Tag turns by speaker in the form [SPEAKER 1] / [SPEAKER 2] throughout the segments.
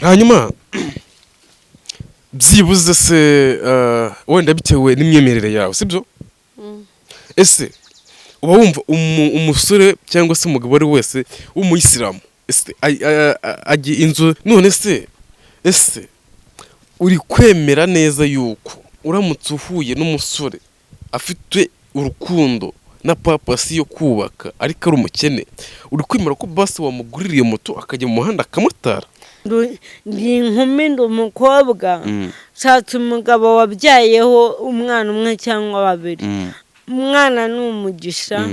[SPEAKER 1] hanyuma byibuze se wenda bitewe n'imyemerere yawe sibyo ese uba wumva umusore cyangwa se umugabo ari wese w'umuyisilamu ese ajya inzu none se ese uri kwemera neza yuko uramutse uhuye n'umusore afite urukundo na papasi yo kubaka ariko ari umukene uri kwemera ko basi wamugurira iyo moto akajya mu muhanda akamutara?
[SPEAKER 2] Ndi inkumi ndi umukobwa nshatse umugabo wabyayeho umwana umwe cyangwa babiri. Umwana ni umugisha,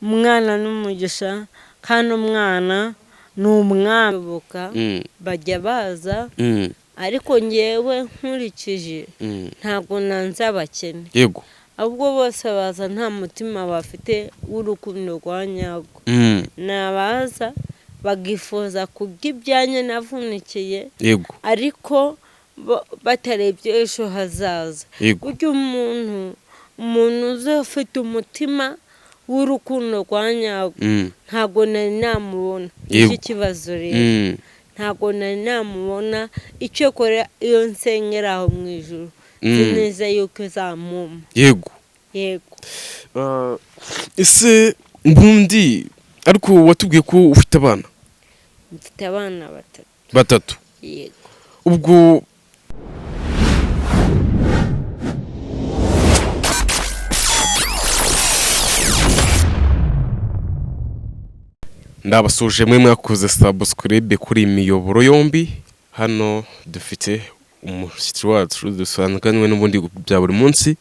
[SPEAKER 2] umwana ni umugisha kandi umwana ni umwambuka bajya baza ariko ngewe nkurikije ntabwo nanze abakene.
[SPEAKER 1] Yego.
[SPEAKER 2] Ahubwo bose baza nta mutima bafite w'urukundo rwa nyarwo. Nabaza bagifuza kubw'ibyanye navunikiye.
[SPEAKER 1] Yego.
[SPEAKER 2] Ariko batarebye ejo hazaza. Burya umuntu uzafite umutima w'urukundo rwa nyarwo ntabwo nari namubona. Iki kibazo rero ntabwo nari namubona icyo kora iyo nsengera aho mu ijuru neza yuko zamuma.
[SPEAKER 1] Yego.
[SPEAKER 2] Yego.
[SPEAKER 1] Ese mbundi ariko watubwiye ko ufite abana?
[SPEAKER 2] Mfite abana
[SPEAKER 1] batatu.
[SPEAKER 2] Yego.
[SPEAKER 1] Ubwo ndabasuje mwe mwakoze subscribe kuri imiyoboro yombi. Hano dufite umushyitsi wacu dusanganwe n'ubundi bya buri munsi.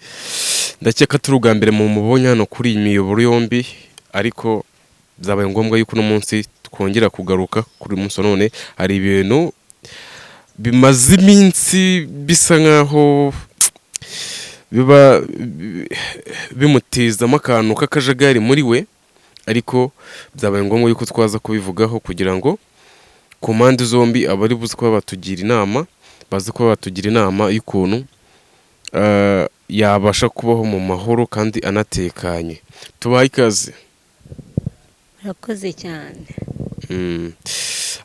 [SPEAKER 1] Ndakeka turi ubwa mbere mu mubonye hano kuri imiyoboro yombi, ariko byabaye ngombwa yuko uno munsi twongera kugaruka kuri munsi none. Hari ibintu bimaze iminsi bisa nkaho biba bimutizamo akantu k'akajagari muri we, ariko byabaye ngombwa yuko twaza kubivugaho kugira ngo ku mpande zombi abari buze kuba batugira inama baze kuba batugira inama y'ukuntu yabasha kubaho mu mahoro kandi anatekanye. Tubaye ikaze.
[SPEAKER 2] Murakoze cyane.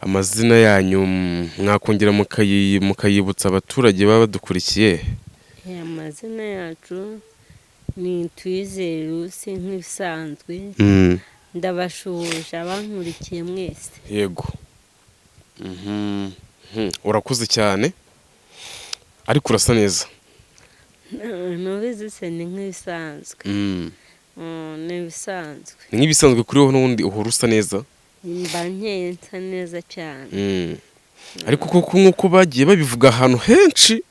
[SPEAKER 1] Amazina yanyu mwakongera mukayibutsa abaturage baba badukurikiye?
[SPEAKER 2] Amazina yacu ni Tuyizere Lucy nk'ibisanzwe. Ndabashuhuje abankurikiye mwese.
[SPEAKER 1] Yego. Urakoze cyane ariko urasa neza.
[SPEAKER 2] Nubizi se ni nk'ibisanzwe. Ni ibisanzwe.
[SPEAKER 1] Ni nk'ibisanzwe kuri wowe n'ubundi uhora usa neza?
[SPEAKER 2] Mba nkeye nsa neza cyane.
[SPEAKER 1] Ariko koko nk'uko bagiye babivuga ahantu henshi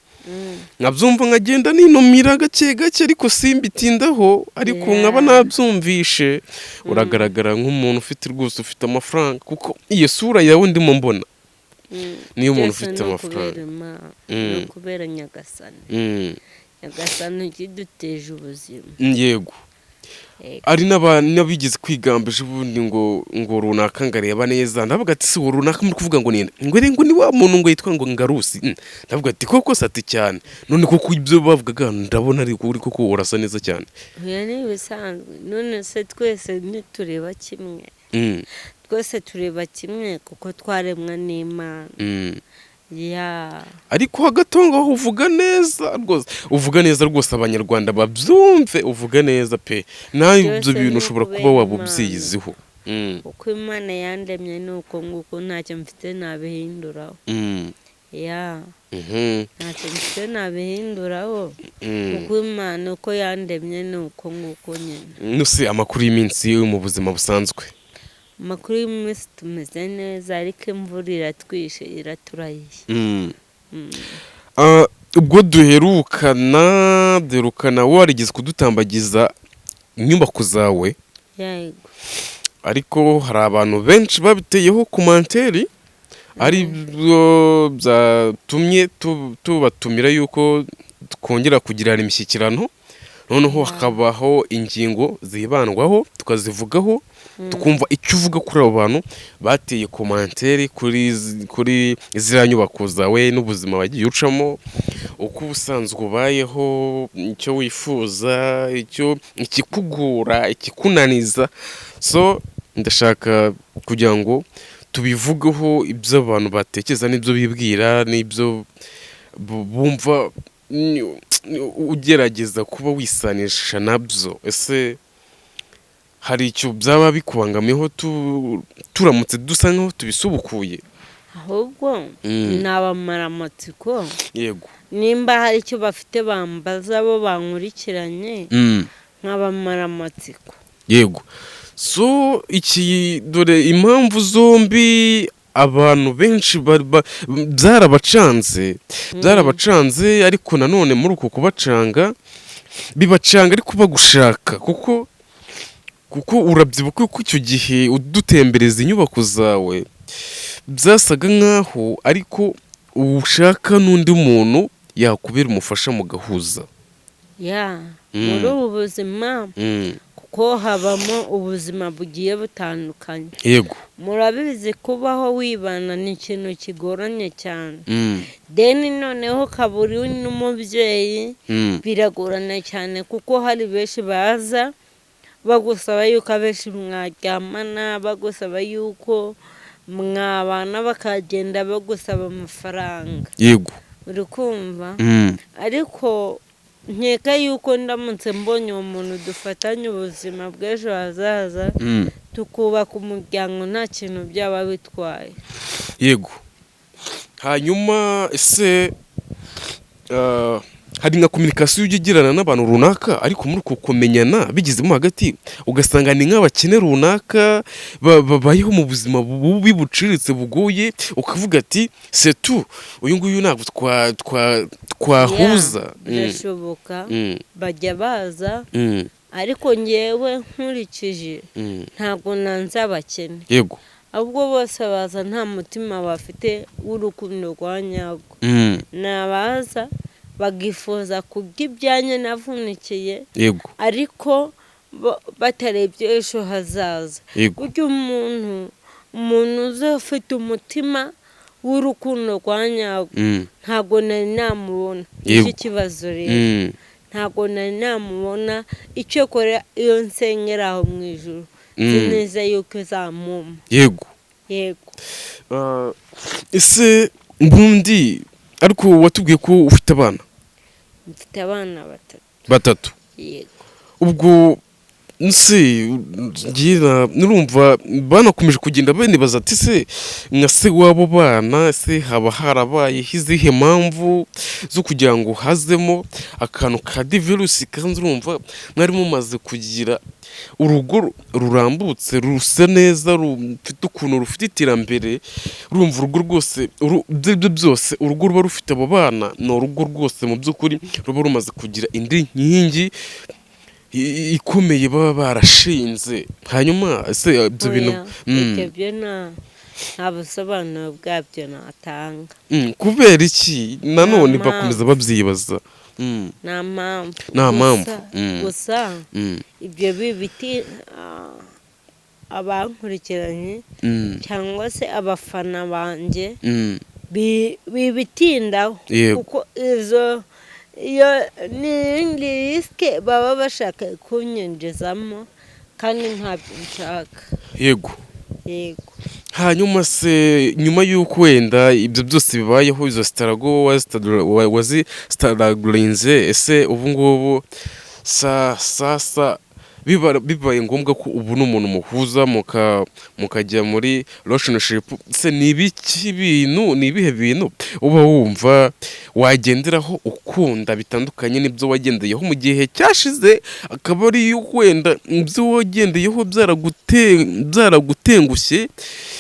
[SPEAKER 1] nkabyumva nkagenda ninumira gake gake ariko simbitindaho, ariko nkaba nabyumvishe uragaragara nk'umuntu ufite rwose ufite amafaranga, kuko iyo sura yawe ndimo mbona niyo umuntu ufite amafaranga.
[SPEAKER 2] No kubera Nyagasani. Nyagasani kiduteje ubuzima.
[SPEAKER 1] Yego. Ari n'abigeze kwigambije ubundi ngo runaka ngareba neza, ndavuga ati si wo runaka muri kuvuga ngo ngo ni wa muntu ngo yitwa ngo Ngarusi. Ndavuga ati koko sati cyane, none koko ibyo bavugaga ndabona ari kuri koko urasa neza cyane.
[SPEAKER 2] Oya ni bisanzwe, none se twese ntitureba kimwe. Twese tureba kimwe kuko twaremwa n'Imana.
[SPEAKER 1] Ariko hagatonga uvuga neza rwose abanyarwanda babyumve, uvuga neza pe. Nawe ibyo bintu ushobora kuba waba ubyiyiziho.
[SPEAKER 2] Uko Imana yandemye nuko nguko ntacyo mfite nabihinduraho. Ntacyo mfite nabihinduraho kuko Imana uko yandemye nuko nguko nyine.
[SPEAKER 1] Nuse amakuru y'iminsi mu buzima busanzwe?
[SPEAKER 2] Amakuru y'iminsi tumeze neza ariko imvura iratwishe iraturahiye.
[SPEAKER 1] Ubwo duherukana warigeze kudutambagiza inyubako zawe.
[SPEAKER 2] Yego.
[SPEAKER 1] Ariko hari abantu benshi babiteyeho komanteri ari byo byatumye tubatumira yuko twongera kugirana imishyikirano, noneho hakabaho ingingo zibandwaho tukazivugaho, tukumva icyo uvuga kuri abo bantu bateye komanteri kuri ziriya nyubako zawe n'ubuzima wagiye ucamo, uko ubusanzwe ubayeho, icyo wifuza, ikikugora, ikikunaniza. So ndashaka kugira ngo tubivugaho ibyo abantu batekereza n'ibyo bibwira n'ibyo bumva, ugerageza kuba wisanisha nabyo. Ese hari icyo byaba bikubangamiyeho turamutse dusa nkaho tubisubukuye?
[SPEAKER 2] ahubwo ni abamaraamatsiko,
[SPEAKER 1] yego,
[SPEAKER 2] nimba hari icyo bafite bambaza bo bankurikiranye nk'abamaraamatsiko.
[SPEAKER 1] yego. So iki dore impamvu zombi abantu benshi byarabacanze, ariko nanone muri uko kubacanga bibacanga ariko bagushaka, kuko urabyibuka ko icyo gihe udutembereza inyubako zawe byasaga nkaho ariko ushaka n'undi muntu yakubera umufasha mu gahuza.
[SPEAKER 2] muri ubu buzima kuko habamo ubuzima bugiye butandukanye.
[SPEAKER 1] yego,
[SPEAKER 2] murabizi kubaho wibana ni ikintu kigoranye cyane. deni noneho kaburi n'umubyeyi biragorana cyane, kuko hari benshi baza bagusaba yuko abenshi mwaryamana, bagusaba yuko mwabana, bakagenda bagusaba amafaranga.
[SPEAKER 1] yego,
[SPEAKER 2] uri kumva? ariko nkeka yuko ndamutse mbonye uwo muntu dufatanye ubuzima bw'ejo hazaza, tukubaka umuryango, nta kintu byaba bitwaye.
[SPEAKER 1] yego. Hanyuma ese hari nka kominikasiyo ujya ugirana n'abantu runaka, ariko muri uko kumenyana bigizemo hagati ugasanga ni nk'abakene runaka babayeho mu buzima bubi buciriritse bugoye, ukavuga ati setu uyu nguyu ntabwo twahuza.
[SPEAKER 2] birashoboka, bajya baza, ariko ngewe nkurikije ntabwo nanze abakene.
[SPEAKER 1] yego,
[SPEAKER 2] ahubwo bose baza nta mutima bafite w'urukundo rwa nyarwo. nabaza bagifuza kurya ibyanjye navunikiye,
[SPEAKER 1] yego,
[SPEAKER 2] ariko batarebye ejo hazaza. burya umuntu uzi ufite umutima w'urukundo rwa nyarwo ntabwo nari namubona. iki kibazo rero ntabwo nari namubona, icyo kora iyo nsengera aho mu ijuru nzi neza yuko izamuma.
[SPEAKER 1] yego,
[SPEAKER 2] yego.
[SPEAKER 1] ese ubundi ariko watubwiye ko ufite abana?
[SPEAKER 2] mfite abana
[SPEAKER 1] batatu.
[SPEAKER 2] yego.
[SPEAKER 1] ubwo nse nurumva banakomeje kugenda banibaza ati se nka se w'abo bana se haba harabaye izihe mpamvu zo kugira ngo hazemo akantu ka divirusi, kandi urumva mwari mumaze kugira urugo rurambutse, rusa neza, rufite ukuntu rufite iterambere, urumva urugo rwose ibyo byose urugo ruba rufite abo bana, ni urugo rwose mu by'ukuri ruba rumaze kugira indi nkingi ikomeye baba barashinze. hanyuma ese ibyo bintu
[SPEAKER 2] ibyo nta busobanuro bwabyo natanga.
[SPEAKER 1] kubera iki nanone bakomeza babyibaza?
[SPEAKER 2] nta mpamvu. gusa ibyo biti abankurikiranye cyangwa se abafana banjye bibitindaho, kuko iyo ni risike baba bashaka kunyinjizamo, kandi ntabyo nshaka.
[SPEAKER 1] yego,
[SPEAKER 2] yego.
[SPEAKER 1] hanyuma se nyuma y'uko wenda ibyo byose bibayeho, izo sitarago wazisitaragurinze, ese ubu ngubu sasa bibaye ngombwa ko ubu n'umuntu muhuza mukajya muri relationship, se ni ibihe bintu uba wumva wagenderaho ukunda bitandukanye n'ibyo wagendeyeho mu gihe cyashize, akaba ari wenda ibyo wagendeyeho byaragutengushye,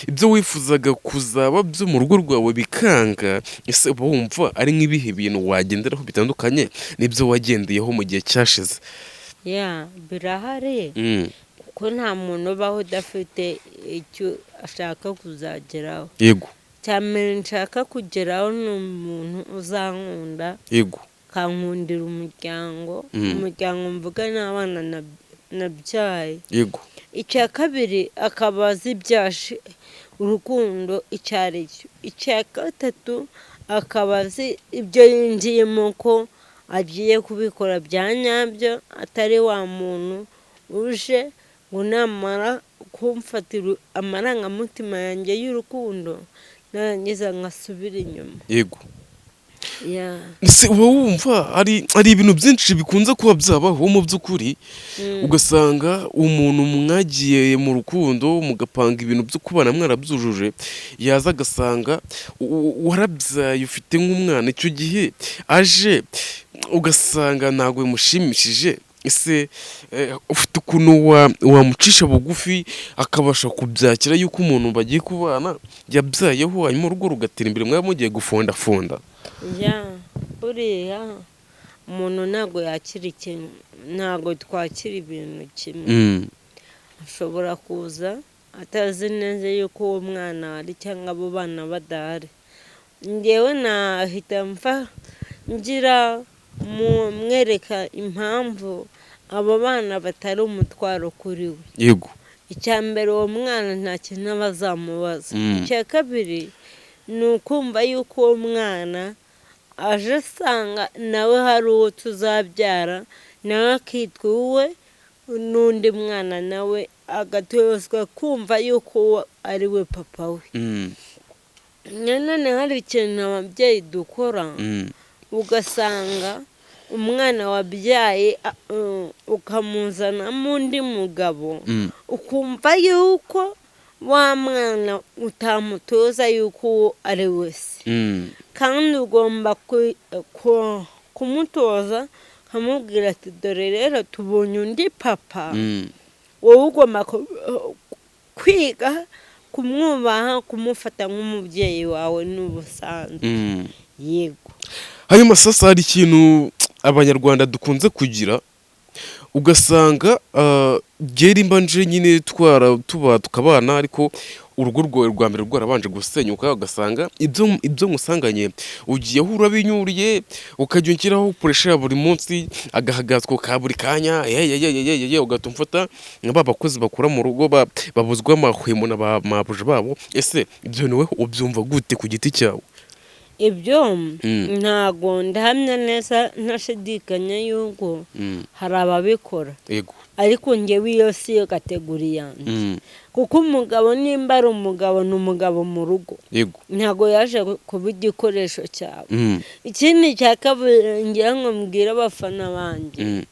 [SPEAKER 1] ibyo wifuzaga kuzaba byo mu rugo rwawe bikanga? ese uba wumva ari nk'ibihe bintu wagenderaho bitandukanye n'ibyo wagendeyeho mu gihe cyashize?
[SPEAKER 2] birahari, kuko nta muntu ubaho udafite icyo ashaka kuzageraho.
[SPEAKER 1] yego.
[SPEAKER 2] cyane nshaka kugeraho ni umuntu uzankunda,
[SPEAKER 1] yego,
[SPEAKER 2] kankundira umuryango mvuga n'abana nabyaye.
[SPEAKER 1] yego.
[SPEAKER 2] icya kabiri akaba azi ibyashe urukundo icyo ari cyo. icya gatatu akaba azi ibyo yinjiyemo ko agiye kubikora bya nyabyo, atari wa muntu uje ngo namara kumfatira amarangamutima yanjye y'urukundo narangiza ngasubira inyuma.
[SPEAKER 1] yego.
[SPEAKER 2] Yeah.
[SPEAKER 1] Ese uba wumva ari ibintu byinshi bikunze kuba byabaho mu by'ukuri, ugasanga umuntu mwagiye mu rukundo mugapanga ibintu byo kubana mwarabyujuje, yaza agasanga warabyaye ufite nk'umwana, icyo gihe aje ugasanga ntabwo bimushimishije. Ese ufite ukuntu wamucisha bugufi akabasha kubyakira yuko umuntu bagiye kubana yabyayeho, hanyuma urugo rugatera imbere, mwaba mugiye gufondafonda?
[SPEAKER 2] buriya umuntu ntabwo yakira ikintu, ntabwo twakira ibintu kimwe. ashobora kuza atazi neza yuko uwo mwana ari cyangwa abo bana badahari. ngewe nahita ngira mwereka impamvu abo bana batari umutwaro kuri we.
[SPEAKER 1] yego.
[SPEAKER 2] icya mbere uwo mwana nta kintu aba azamubaza. icya kabiri ni ukumva yuko uwo mwana aje asanga nawe hari uwo tuzabyara, nawe akitwa uwe, n'undi mwana nawe agatozwa kumva yuko uwo ari we papa we. nanone hari ikintu ababyeyi dukora, ugasanga umwana wabyaye ukamuzanamo undi mugabo, ukumva yuko wa mwana utamutoza yuko uwo ari we se. kandi ugomba kumutoza ukamubwira ati dore rero tubonye undi papa, wowe ugomba kwiga kumwubaha, kumufata nk'umubyeyi wawe n'ubusanzwe. yego.
[SPEAKER 1] hanyuma sasa hari ikintu abanyarwanda dukunze kugira, ugasanga gerimba nje nyine tukabana, ariko urugo rwawe rwa mbere rwarabanje gusenyuka, ugasanga ibyo musanganye ugiye urabinyuriye, ukajya unshyiraho puresha ya buri munsi, agahagazwa ka buri kanya, ugatumfata nka bakozi bakora mu rugo babuzwa amahwemo na mabuja babo. ese ibyo ni wowe ubyumva gute ku giti cyawe?
[SPEAKER 2] ibyo ntago ndahamya neza ntashidikanya yuko hari ababikora.
[SPEAKER 1] yego.
[SPEAKER 2] ariko ngewe iyo si yo kategori yanjye. kuko umugabo nimba ari umugabo, ni umugabo mu rugo.
[SPEAKER 1] yego.
[SPEAKER 2] ntago yaje kuba igikoresho cyawe. ikindi cya kabiri ngira ngo mbwire abafana banjye,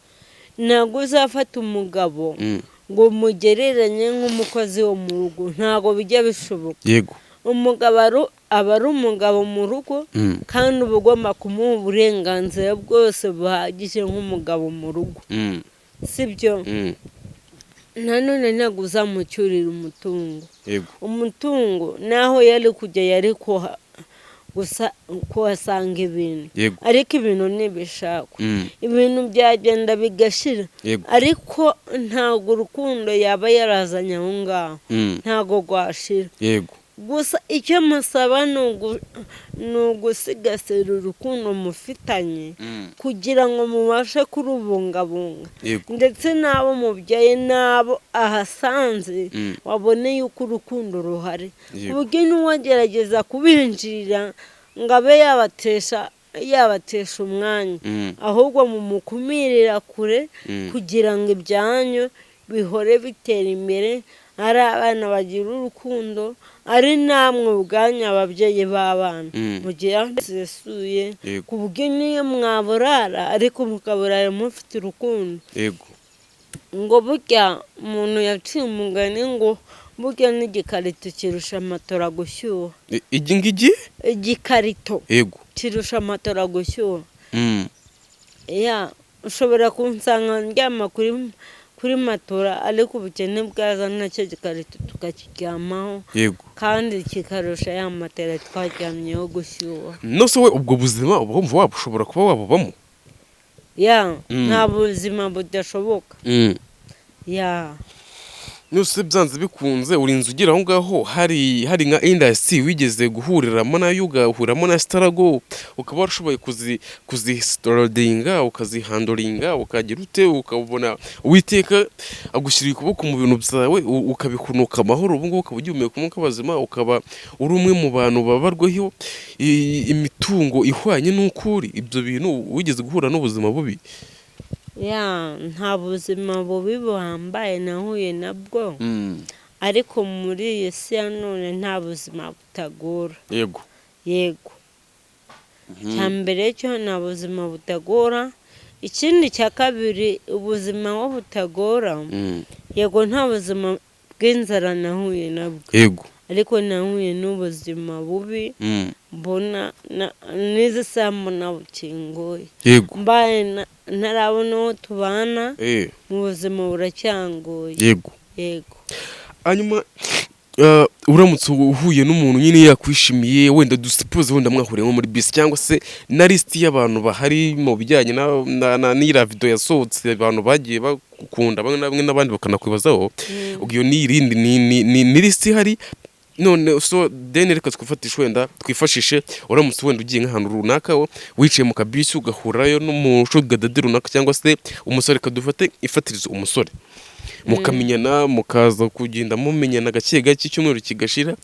[SPEAKER 2] ntago uzafata umugabo ngo umugereranye nk'umukozi wo mu rugo, ntago bijya bishoboka.
[SPEAKER 1] yego.
[SPEAKER 2] umugabo aba ari umugabo mu rugo, kandi uba ugomba kumuha uburenganzira bwose buhagije nk'umugabo mu rugo. sibyo? nanone ntabwo uzamucyurira umutungo.
[SPEAKER 1] yego.
[SPEAKER 2] umutungo naho yari kujya yari kuhasanga ibintu.
[SPEAKER 1] yego.
[SPEAKER 2] ariko ibintu ntibishakwa. ibintu byagenda bigashira.
[SPEAKER 1] yego.
[SPEAKER 2] ariko ntabwo urukundo yaba yarazanye aho ngaho, ntabwo rwashira.
[SPEAKER 1] yego.
[SPEAKER 2] gusa icyo musaba ni ugusigasira urukundo mufitanye, kugira ngo mubashe kurubungabunga. ndetse n'abo mubyaye n'abo ahasanze wabone yuko urukundo ruhari, ku buryo n'uwagerageza kubinjirira ngo abe yabatesha umwanya, ahubwo mumukumirira kure, kugira ngo ibyanyu bihore bitera imbere, ari abana bagira urukundo, ari namwe ubwanyu ababyeyi b'abana mugira zisesuye, ku buryo niyo mwaburara ariko mukaburara mufite urukundo.
[SPEAKER 1] yego.
[SPEAKER 2] ngo burya umuntu yaciye umugani ngo burya n'igikarito kirusha amatora gushyuha. igikarito
[SPEAKER 1] yego.
[SPEAKER 2] kirusha amatora gushyuha. ushobora kunsanga ndyama kuri matora, ariko ubukene bwaza nacyo gikarito tukakiryamaho.
[SPEAKER 1] yego.
[SPEAKER 2] kandi kikarusha ya matera twaryamyeho gushyuha.
[SPEAKER 1] nose we ubwo buzima wumva washobora kuba wabubamo?
[SPEAKER 2] nta buzima budashoboka.
[SPEAKER 1] nose byanze bikunze urinze ugira aho ngaho, hari nka industry wigeze guhuriramo nayo, ugahuriramo na Starago, ukaba warashoboye kuzistorodinga, ukazihandoringa, ukagira ute, ukabona Uwiteka agushyira ukuboko mu bintu byawe, ukabikunuka amahoro. ubu ngubu ukaba ugihumeka umwuka w'abazima, ukaba uri umwe mu bantu babarwaho imitungo ihwanye n'ukuri. ibyo bintu wigeze guhura n'ubuzima bubi?
[SPEAKER 2] nta buzima bubi buhambaye nahuye nabwo, ariko muri iyi si ya none nta buzima butagora.
[SPEAKER 1] yego
[SPEAKER 2] Yego. Cya mbere cyo nta buzima butagora. Ikindi cya kabiri, ubuzima aho butagora, yego nta buzima bw'inzara nahuye nabwo,
[SPEAKER 1] yego
[SPEAKER 2] ariko nahuye n'ubuzima bubi, mbona n'izi saa mbona bukingoye,
[SPEAKER 1] yego
[SPEAKER 2] mbaye ntarabona aho tubana, mu buzima buracyangoye.
[SPEAKER 1] yego
[SPEAKER 2] Yego.
[SPEAKER 1] hanyuma uramutse uhuye n'umuntu nyine yakwishimiye, wenda dusipoze wenda mwahuriye nko muri bisi cyangwa se na lisiti y'abantu bahari mu bijyanye n'iriya video yasohotse, abantu bagiye bakunda bamwe n'abandi bakanakwibazaho, iyo ni irindi ni lisiti ihari none, so deni reka twifatishe, wenda twifashishe uramutse wenda ugiye nk'ahantu runaka wicaye mu kabisi ugahurayo n'umushugadadi runaka cyangwa se umusore, kadufate ifatirizo umusore, mukamenyana mukaza kugenda mumenyana gake gake, icyumweru kigashira,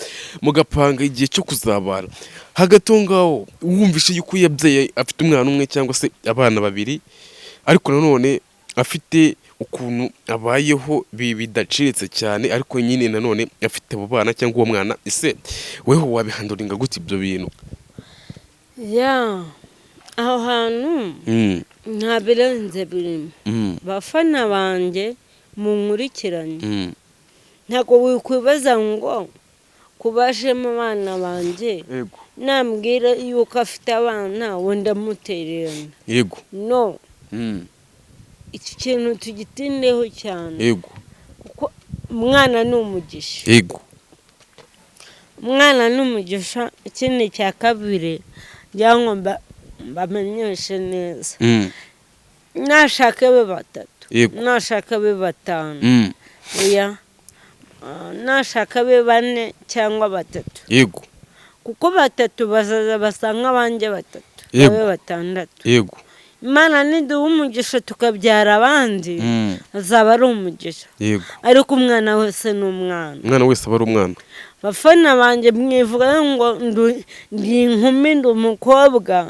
[SPEAKER 1] mugapanga igihe cyo kuzabana. Hagati aho ngaho wumvishe yuko yabyaye afite umwana umwe cyangwa se abana babiri, ariko nanone afite ukuntu abayeho bidaciritse cyane, ariko nyine nanone afite abo bana cyangwa uwo mwana, ese weho wabihanduringa gute ibyo bintu?
[SPEAKER 2] aho hantu nta birenze birimo. Bafana banjye munkurikiranye, ntabwo wikwibaza ngo kubajemo abana banjye nambwira yuko afite abana wenda mutererana.
[SPEAKER 1] Yego.
[SPEAKER 2] No. Iki kintu tugitindeho cyane.
[SPEAKER 1] Yego.
[SPEAKER 2] Kuko umwana ni umugisha.
[SPEAKER 1] Yego.
[SPEAKER 2] Umwana ni umugisha. Ikindi cya kabiri byangomba bamenyeshe neza. Nashaka be batatu.
[SPEAKER 1] Yego.
[SPEAKER 2] Nashaka be batanu. Oya. Nashaka be bane cyangwa batatu.
[SPEAKER 1] Yego.
[SPEAKER 2] Kuko batatu bazaza basanga abanje batatu. Babe batandatu.
[SPEAKER 1] Yego.
[SPEAKER 2] Imana niduha umugisha tukabyara abandi, azaba ari umugisha.
[SPEAKER 1] Yego.
[SPEAKER 2] Ariko umwana wese ni umwana.
[SPEAKER 1] Umwana wese aba ari umwana.
[SPEAKER 2] Bafana banjye mwivuga ngo ndi inkumi ndi umukobwa,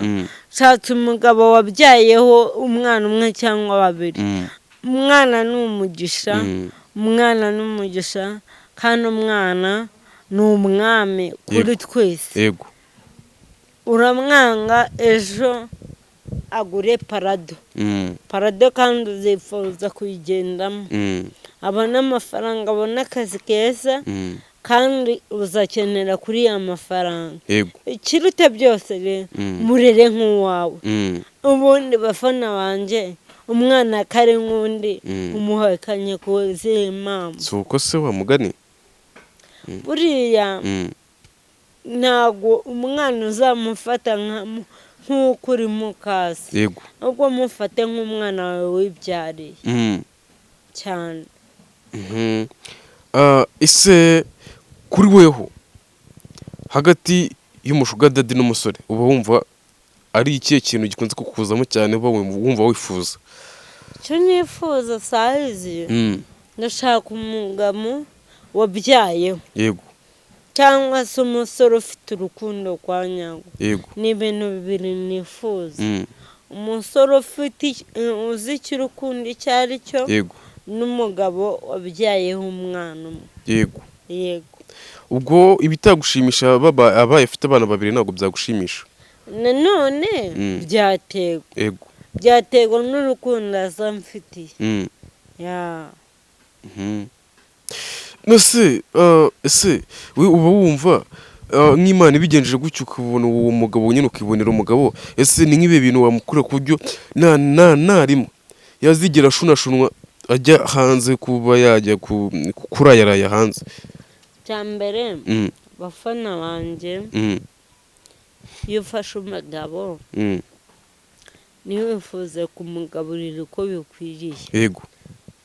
[SPEAKER 2] nshatse umugabo wabyayeho umwana umwe cyangwa babiri. Umwana ni umugisha, umwana ni umugisha, kandi umwana ni umwami kuri twese.
[SPEAKER 1] Yego.
[SPEAKER 2] Uramwanga ejo agure parado. Parado kandi uzifuza kuyigendamo. Abona amafaranga, abona akazi keza, kandi uzakenera kuri ya mafaranga.
[SPEAKER 1] Yego.
[SPEAKER 2] Ikiruta byose rero murere nk'uwawe. Ubundi bafana banjye umwana kare nk'undi umuhakanye ku zihe mpamvu.
[SPEAKER 1] Si uko se wa mugani?
[SPEAKER 2] Buriya ntabwo umwana uzamufata nk'uko uri mukasi.
[SPEAKER 1] Yego.
[SPEAKER 2] Ahubwo mufate nk'umwana wawe wibyariye cyane.
[SPEAKER 1] Ese kuri weho hagati y'umushugadadi n'umusore uba wumva ari ikihe kintu gikunze kukuzamo cyane, uba wumva wifuza?
[SPEAKER 2] Icyo nifuza sahizi, ndashaka umugabo wabyayeho.
[SPEAKER 1] Yego.
[SPEAKER 2] Cyangwa se umusore ufite urukundo kwa nyago.
[SPEAKER 1] Yego.
[SPEAKER 2] Ni ibintu bibiri nifuza. Umusore ufite uzi icyo urukundo icyo ari cyo.
[SPEAKER 1] Yego.
[SPEAKER 2] N'umugabo wabyayeho umwana umwe.
[SPEAKER 1] Yego.
[SPEAKER 2] Yego.
[SPEAKER 1] Ubwo ibitagushimisha abaye afite abana babiri ntabwo byagushimisha?
[SPEAKER 2] Nanone byategwa.
[SPEAKER 1] Yego.
[SPEAKER 2] Byategwa n'urukundo azamfitiye.
[SPEAKER 1] Ese we uba wumva nk'Imana ibigenjeje gutyo ukabona uwo mugabo nyine ukibonera umugabo, ese ni nk'ibi bintu wamukura ku buryo rimwe yazigera ashunashunwa ajya hanze kuba yajya kurayaraya hanze?
[SPEAKER 2] Cya mbere bafana banjye, iyo ufashe umugabo ntiwifuze kumugaburira uko bikwiriye.
[SPEAKER 1] Yego.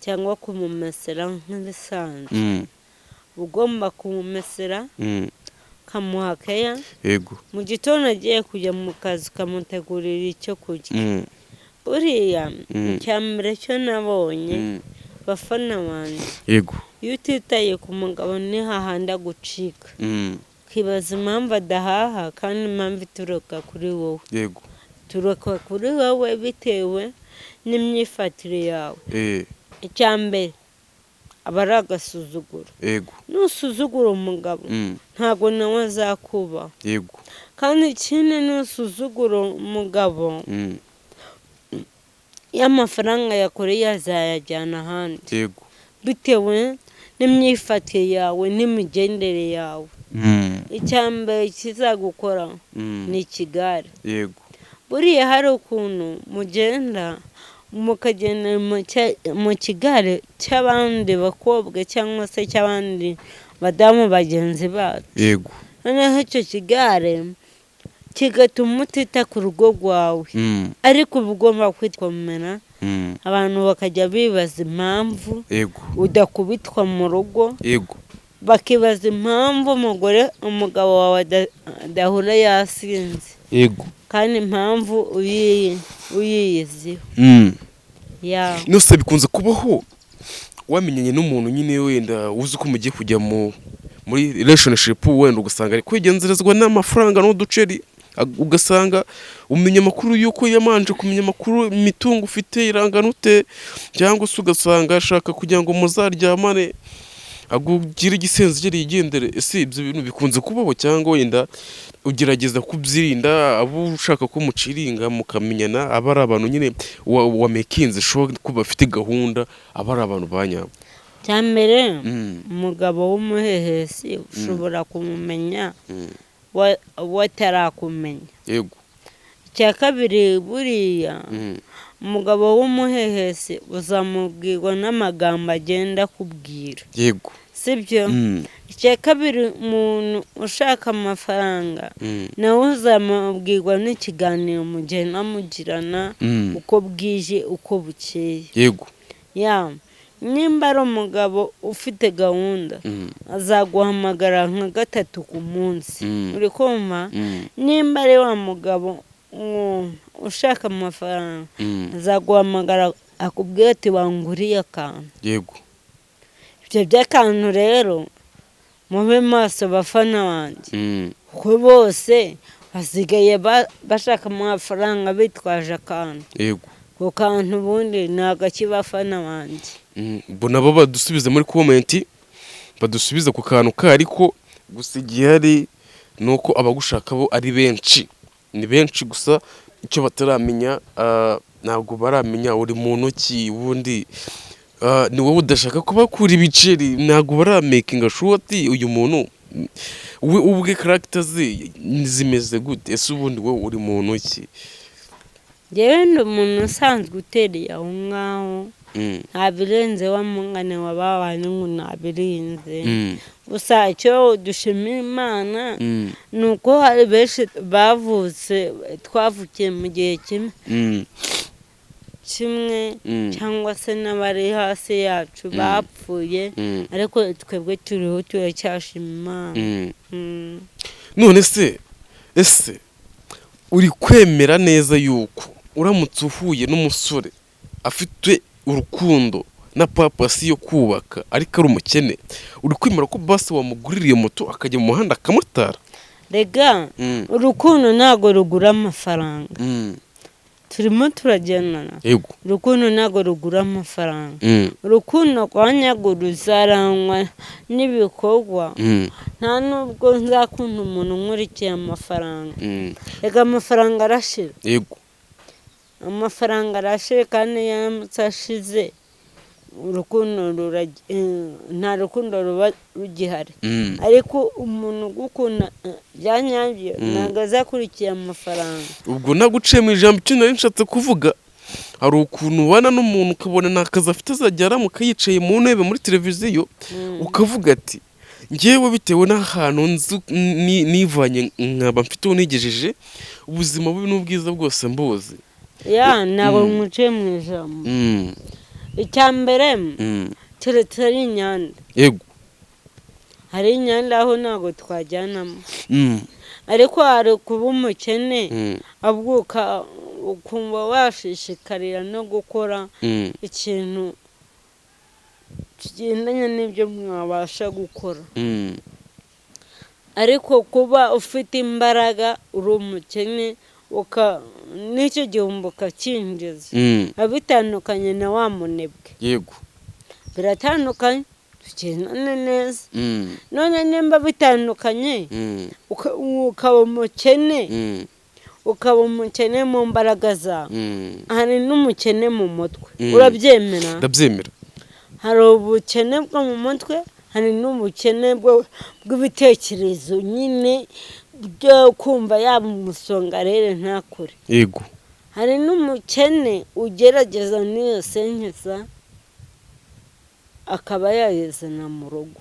[SPEAKER 2] Cyangwa kumumesera nk'ibisanzwe. Ugomba kumumesera, kamuha keya.
[SPEAKER 1] Yego.
[SPEAKER 2] Mu gitondo agiye kujya mu kazi ukamutegurira icyo kurya. Buriya icya mbere cyo nabonye bafana banjye.
[SPEAKER 1] Yego.
[SPEAKER 2] Iyo utitaye ku mugabo ni hahandi agucika. Ukibaza impamvu adahaha kandi impamvu ituruka kuri wowe.
[SPEAKER 1] Yego.
[SPEAKER 2] Turuka kuri wowe bitewe n'imyifatire yawe. Icya mbere aba ari agasuzuguro.
[SPEAKER 1] Yego.
[SPEAKER 2] Nusuzugura umugabo ntabwo nawe azakubaha.
[SPEAKER 1] Yego.
[SPEAKER 2] kandi ikindi nusuzugura umugabo y'amafaranga yakoreye azayajyana ahandi.
[SPEAKER 1] Yego.
[SPEAKER 2] bitewe n'imyifatire yawe n'imigendere yawe. Icyambere kizagukora ni ikigare.
[SPEAKER 1] Yego.
[SPEAKER 2] buriya hari ukuntu mugenda mukagenda mu kigare cy'abandi bakobwa cyangwa se cy'abandi badamu bagenzi bacu.
[SPEAKER 1] Yego.
[SPEAKER 2] noneho icyo kigare kigatuma utita ku rugo rwawe. ariko uba ugomba kwitwamira abantu bakajya bibaza impamvu udakubitwa mu rugo.
[SPEAKER 1] Yego.
[SPEAKER 2] bakibaza impamvu umugabo wawe adahora yasinze.
[SPEAKER 1] Yego.
[SPEAKER 2] kandi impamvu uyiyiziho.
[SPEAKER 1] nose bikunze kubaho wamenyanye n'umuntu nyine wenda uzi ko mugiye kujya muri relationship wenda ugasanga ari kwigenzerezwa n'amafaranga n'uduceri ugasanga umenya amakuru yuko yamanje kumenya amakuru imitungo ufite irangana ute cyangwa se ugasanga ashaka kugira ngo muzaryamane agugira igisenzi yigendere. ese ibyo bintu bikunze kubaho cyangwa wenda ugerageza kubyirinda abo ushaka ko muciringa mukamenyana aba ari abantu nyine wa makinze show ko bafite gahunda aba ari abantu banyabo.
[SPEAKER 2] cyambere umugabo w'umuhehesi ushobora kumumenya watarakumenya.
[SPEAKER 1] Yego.
[SPEAKER 2] cya kabiri buriya umugabo w'umuhehesi uzamubwirwa n'amagambo agenda kubwira.
[SPEAKER 1] Yego.
[SPEAKER 2] sibyo. icya kabiri umuntu ushaka amafaranga nawe uzamubwirwa n'ikiganiro mugenda mugirana uko bwije uko bukeye.
[SPEAKER 1] Yego.
[SPEAKER 2] nimba ari umugabo ufite gahunda azaguhamagara nka 3 ku munsi. uri kumva. nimba ari wa mugabo ushaka amafaranga azaguhamagara akubwira ati wanguriye akantu.
[SPEAKER 1] Yego.
[SPEAKER 2] ibyo by'akantu rero mube maso bafana wanjye kuko bose basigaye bashaka amafaranga bitwaje akantu.
[SPEAKER 1] Yego.
[SPEAKER 2] ku kantu ubundi ntabwo akibafana wanjye.
[SPEAKER 1] bo nabo badusubize muri comment badusubiza ku kantu ariko gusa igihari nuko abagushaka bo ari benshi. ni benshi gusa icyo bataramenya ntabwo baramenya uri muntu ki ubundi ni wowe udashaka kuba kuri ibiceri ntabwo baramakinga sure ati uyu muntu we ubwe character zimeze gute. ese ubundi wowe uri muntu ki.
[SPEAKER 2] Jewe ndi umuntu usanzwe utereye aho ngaho nta birenze wa mungane wababanye ngo nta birenze. gusa icyo dushimira Imana ni uko hari benshi bavutse twavukiye mu gihe kimwe cyangwa se n'abari hasi yacu bapfuye ariko twebwe turiho turacyashima Imana.
[SPEAKER 1] none se ese uri kwemera neza yuko uramutse uhuye n'umusore afite urukundo na papasi yo kubaka ariko ari umukene uri kwemera ko basi wamuguririye moto akajya mu muhanda akamutara?
[SPEAKER 2] rega urukundo ntago rugura amafaranga. turimo turagendana.
[SPEAKER 1] Yego.
[SPEAKER 2] urukundo ntago rugura amafaranga. urukundo rwanyago ruzarangwa n'ibikorwa. nta nubwo nzakunda umuntu nkurikiye amafaranga. rega amafaranga arashira.
[SPEAKER 1] Yego.
[SPEAKER 2] amafaranga arashira kandi yamutse ashize urukundo nta rukundo ruba rugihari. ariko umuntu ugukunda byanyabyo ntabwo azakurikiye amafaranga.
[SPEAKER 1] ubwo naguciye mu ijambo icyo nari nshatse kuvuga hari ukuntu ubana n'umuntu ukabona nta kazi afite azajya aramuka yicaye mu ntebe muri televiziyo ukavuga ati ngewe bitewe n'ahantu nivanye nkaba mfite uwo nigejeje ubuzima bubi n'ubwiza bwose mbuzi.
[SPEAKER 2] ntabwo nkuciye mu ijambo. icyambere keretse ari inyanda.
[SPEAKER 1] Yego.
[SPEAKER 2] hari inyanda aho ntabwo twajyanamo. ariko hari kuba umukene avuka ukumva washishikarira no gukora ikintu kigendanye n'ibyo mwabasha gukora. ariko kuba ufite imbaraga uri umukene n'icyo gihombo ukacyinjiza bitandukanye na wa munebwe.
[SPEAKER 1] Yego.
[SPEAKER 2] biratandukanye. tugendane neza. None nimba bitandukanye ukaba umukene mu mbaraga zawe, hari n'umukene mu mutwe, urabyemera?
[SPEAKER 1] Ndabyemera.
[SPEAKER 2] Hari ubukene bwo mu mutwe, hari n'ubukene bw'ibitekerezo nyine byo kumva yaba umusongarere ntakure.
[SPEAKER 1] Yego.
[SPEAKER 2] Hari n'umukene ugerageza n'iyo senkeza akaba yayizana mu rugo.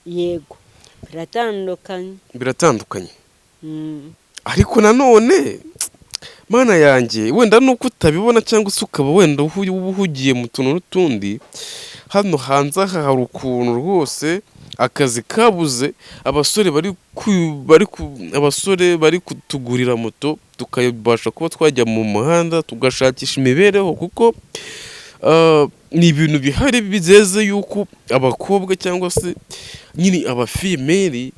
[SPEAKER 2] Yego, biratandukanye.
[SPEAKER 1] Ariko nanone mana yanjye, wenda nuko utabibona cyangwa se ukaba wenda uhugiye mu tuntu n'utundi, hano hanze aha hari ukuntu rwose akazi kabuze, abasore bari kutugurira moto tukabasha kuba twajya mu muhanda tugashakisha imibereho, kuko ni ibintu bihari bizeze yuko abakobwa cyangwa se nyine abafimeri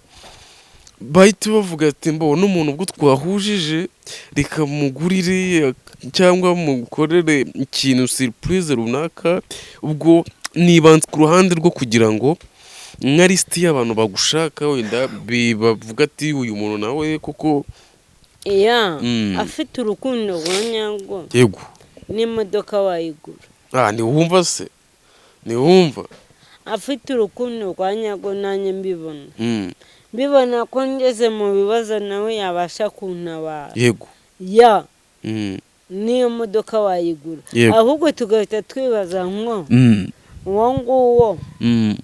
[SPEAKER 1] bahita bavuga ati mbona umuntu ubwo twahujije reka mugurire cyangwa mukorere ikintu surprise runaka. Ubwo nibanze ku ruhande rwo kugira ngo nka lisiti y'abantu bagushaka wenda bavuga ati uyu muntu nawe kuko
[SPEAKER 2] afite urukundo rwa nyarwo.
[SPEAKER 1] Yego.
[SPEAKER 2] N'imodoka wayigura.
[SPEAKER 1] Ntiwumva se? Ntiwumva?
[SPEAKER 2] Afite urukundo rwa nyarwo nanjye mbibona ko ngeze mu bibazo nawe yabasha kuntabara.
[SPEAKER 1] Yego.
[SPEAKER 2] N'iyo modoka wayigura. Ahubwo tugahita twibaza ngo uwo nguwo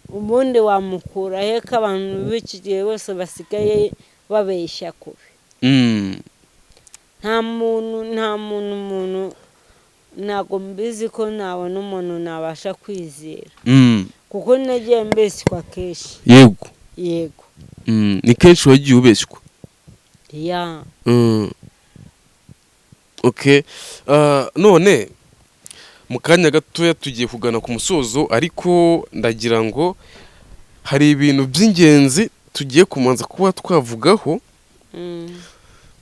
[SPEAKER 2] ubundi wamukura he ko abantu b'iki gihe bose basigaye babeshya kubi. Nta muntu ntabwo mbizi ko nabona umuntu nabasha kwizera, kuko nagiye mbeshywa kenshi. Yego.
[SPEAKER 1] Ni kenshi wagiye ubeshywa? Okay. None mu kanya gatoya tugiye kugana ku musozo, ariko ndagira ngo hari ibintu by'ingenzi tugiye kumanza kuba twavugaho,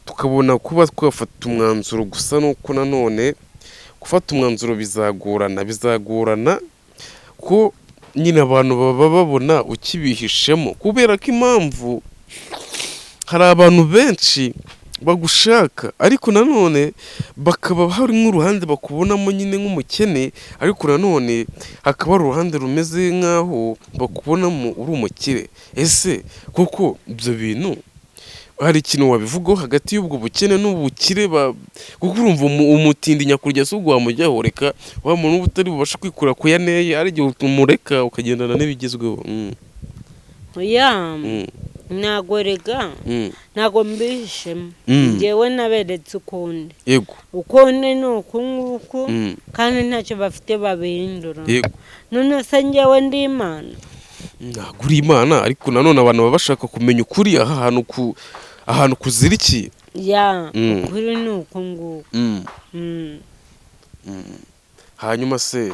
[SPEAKER 1] tukabona kuba twafata umwanzuro. Gusa nuko nanone gufata umwanzuro bizagorana ko nyine abantu baba babona ukibihishemo, kubera ko impamvu hari abantu benshi bagushaka, ariko nanone bakaba hari nk'uruhande bakubonamo nyine nk'umukene, ariko nanone hakaba hari uruhande rumeze nk'aho bakubonamo uri umukire. Ese koko ibyo bintu hari ikintu wabivugaho hagati y'ubwo bukene n'ubukire? Kuko urumva umutindi nyakurya si ubwo wamujyaho, reka wa muntu uba utari bubashe kwikura ku yaneye, ari igihe umureka ukagendana n'ibigezweho.
[SPEAKER 2] Ntago rega, ntago mbihishemo, njyewe naberetse ukundi.
[SPEAKER 1] Yego.
[SPEAKER 2] Ukundi ni uku nguku, kandi ntacyo bafite babihindura. None se njyewe ndi Imana?
[SPEAKER 1] Ntabwo uri Imana, ariko nanone abantu baba bashaka kumenya ukuri ahantu kuzirikiye.
[SPEAKER 2] Ukuri ni uku nguku.
[SPEAKER 1] Hanyuma se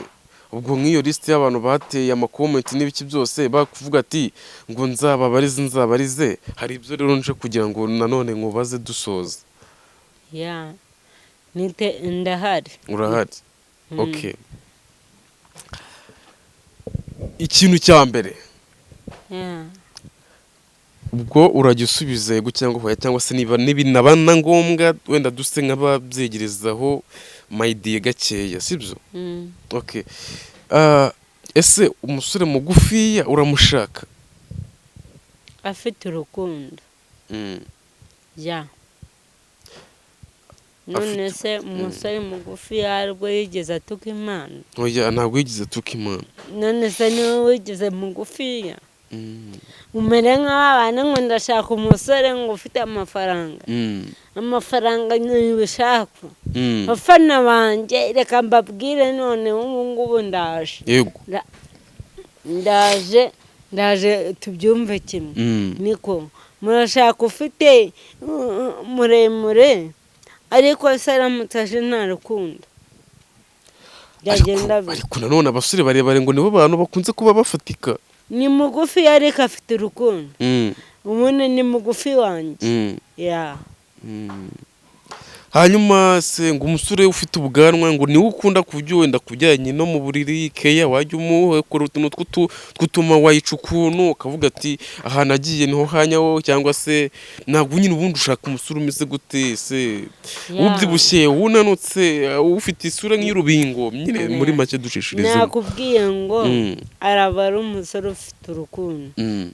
[SPEAKER 1] ubwo nk'iyo lisiti y'abantu bateye amakomenti n'ibiki byose bakuvuga ati ngo nzababarize, hari ibyo rero nje kugira ngo nanone nkubaze dusoza.
[SPEAKER 2] Ndahari.
[SPEAKER 1] Urahari? Okay. Ikintu cya mbere, ubwo urajya usubiza yego cyangwa hoya, cyangwa se niba n'ibinabana ngombwa wenda duse nk'ababyegerezaho mayidiye gakeya, sibyo? Okay. Ese umusore mugufiya uramushaka?
[SPEAKER 2] Afite urukundo. None se umusore mugufiya aribwo yigeze atuka Imana?
[SPEAKER 1] Oya, ntabwo yigeze atuka Imana.
[SPEAKER 2] None se niwe wigeze mugufiya? Umere nk'abana ngo ndashaka umusore ngo ufite amafaranga. Amafaranga ntibishaka. Abafana banjye reka mbabwire none ubu ngubu ndaje.
[SPEAKER 1] Yego.
[SPEAKER 2] Ndaje tubyumve kimwe. Niko murashaka ufite muremure, ariko se aramutaje nta rukundo.
[SPEAKER 1] Ariko nanone abasore barebare ngo nibo bantu bakunze kuba bafatika.
[SPEAKER 2] Ni mugufi ariko afite urukundo. Ubundi ni mugufi wanjye.
[SPEAKER 1] hanyuma se ngo umusore ufite ubwanwa ngo niwe ukunda kubyo wenda kujyanye no mu buriri keya wajya umukora utuntu tw'utuma wayica ukuntu ukavuga ati ahantu agiye niho hanyaho cyangwa se ntabwo nyine ubundi ushaka umusore umeze gute se ubyibushye wunanutse ufite isura nk'iy'urubingo nyine muri make ducishiriza
[SPEAKER 2] nakubwiye ngo araba ari umusore ufite urukundo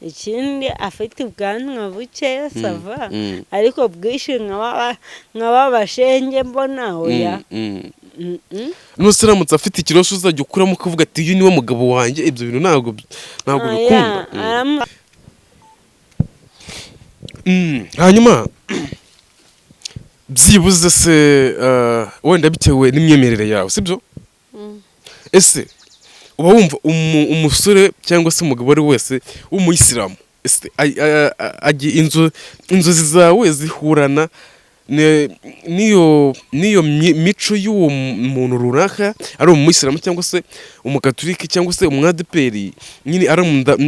[SPEAKER 2] ikindi afite ubwanwa buke sava ariko bwinshi nk'ababashenge mbona oya
[SPEAKER 1] nuse uramutse afite ikiroso uzajya ukuramo ukavuga ati uyu niwe mugabo wanjye ibyo bintu ntabwo bikunda hanyuma byibuze se wenda bitewe n'imyemerere yawe sibyo ese uba wumva umusore cyangwa se umugabo ari wese w'umuyisilamu inzozi zawe zihurana n'iyo mico y'uwo muntu runaka ari umuyisilamu cyangwa se umugatulika cyangwa se umwadeperi nyine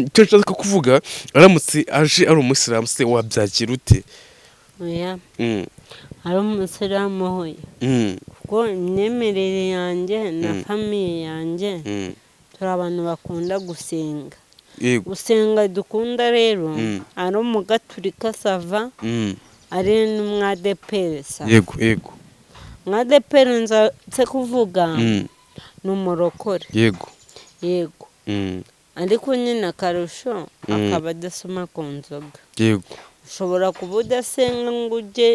[SPEAKER 1] icyo nshaka kuvuga aramutse aje ari umuyisilamu se wabyakira ute
[SPEAKER 2] ari umusilamu hoya kuko imyemerere yanjye na famiye yanjye turi abantu bakunda gusenga gusenga dukunda rero ari umugatulika sava ari n'umwadeperi sava
[SPEAKER 1] yego
[SPEAKER 2] umwadeperi nzatse kuvuga ni umurokore yego ariko nyine akarusho akaba adasoma ku nzoga
[SPEAKER 1] yego
[SPEAKER 2] ushobora kuba udasenga ngo ujye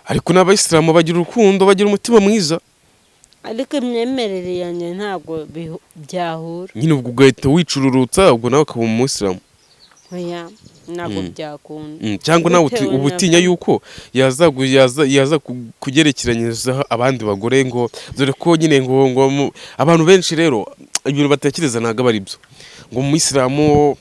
[SPEAKER 1] ariko n'abayisilamu bagira urukundo bagira umutima mwiza
[SPEAKER 2] ariko imyemerere yanjye ntabwo byahura
[SPEAKER 1] nyine ubwo ugahita wicururutsa ubwo nawe ukaba umuyisilamu
[SPEAKER 2] oya ntabwo byakunda
[SPEAKER 1] cyangwa nawe uba utinya yuko yaza kugerekeranyirizaho abandi bagore ngo dore ko nyine ngo abantu benshi rero ibintu batekereza ntabwo aba ari byo ngo umuyisilamu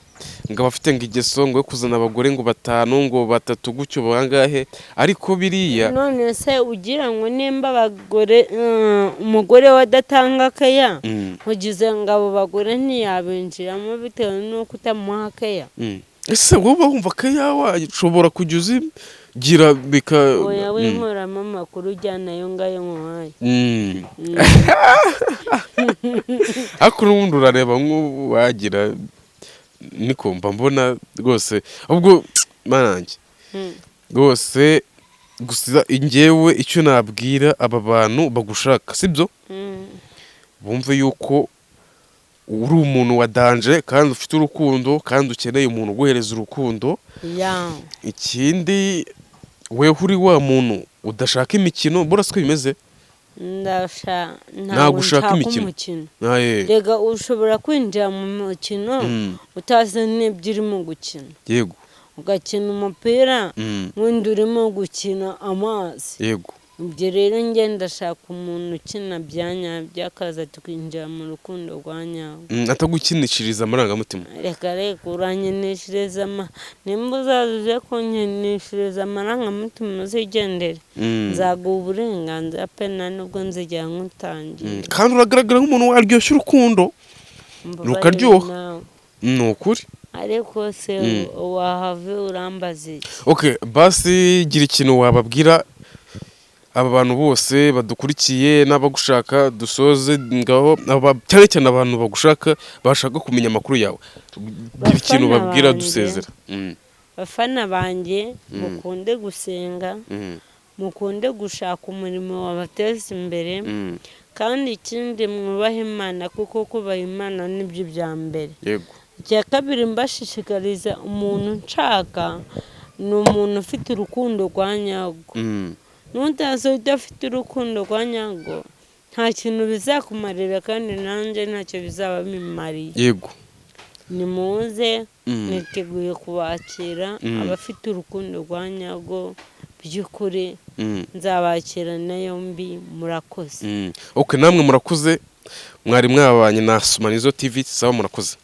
[SPEAKER 1] ngo abafite ngo ingeso ngo yo kuzana abagore ngo 5 ngo 3 gutyo bangahe ariko biriya
[SPEAKER 2] none se ugira ngo nimba abagore umugore wadatanga keya ugize ngo abo bagore ntiyabinjiramo bitewe n'uko utamuha keya
[SPEAKER 1] ese wowe wumva keya washobora kujya uzigira bika
[SPEAKER 2] oya winkoramo amakuru ujyana yo ngayo nkwaye
[SPEAKER 1] ariko n'ubundi urareba nk'uwagira niko mba mbona rwose ubwo manange rwose gusa ingewe icyo nabwira aba bantu bagushaka sibyo bumve yuko uri umuntu wa danje kandi ufite urukundo kandi ukeneye umuntu uguhereza urukundo ikindi wewe uri wa muntu udashaka imikino burasa ko bimeze
[SPEAKER 2] ntabwo ushaka imikino rega ushobora kwinjira mu mukino utazi n'ibyo urimo gukina
[SPEAKER 1] yego
[SPEAKER 2] ugakina umupira n'undi urimo gukina amazi
[SPEAKER 1] yego
[SPEAKER 2] ibyo rero njye ndashaka umuntu ukina byanyabyo akaza tukinjira mu rukundo rwa nyawo
[SPEAKER 1] atagukinishiriza amarangamutima
[SPEAKER 2] reka urankinishiriza nimba uzaze kunkinishiriza amarangamutima uzigendere nzaguha uburenganzira pe nta nubwo nzijya nkutangira
[SPEAKER 1] kandi uragaragara nk'umuntu waryoshya urukundo rukaryoha ni ukuri
[SPEAKER 2] ariko se wahave urambaza
[SPEAKER 1] iki basi gira ikintu wababwira aba bantu bose badukurikiye n'abagushaka dusoze ngaho cyane cyane abantu bagushaka bashaka kumenya amakuru yawe gira ikintu babwira dusezera
[SPEAKER 2] bafana banjye mukunde gusenga mukunde gushaka umurimo wabateza imbere kandi ikindi mwubahe Imana kuko kubaha Imana nibyo bya mbere
[SPEAKER 1] yego
[SPEAKER 2] icya kabiri mbashishikariza umuntu nshaka ni umuntu ufite urukundo rwa nyago nutazi udafite urukundo rwa nyago nta kintu bizakumarira kandi nanjye ntacyo bizaba bimariye
[SPEAKER 1] yego
[SPEAKER 2] nimuze niteguye kubakira abafite urukundo rwa nyago by'ukuri nzabakira na yombi murakoze
[SPEAKER 1] namwe murakoze mwari mwabanye na Sumanizo TV saba murakoze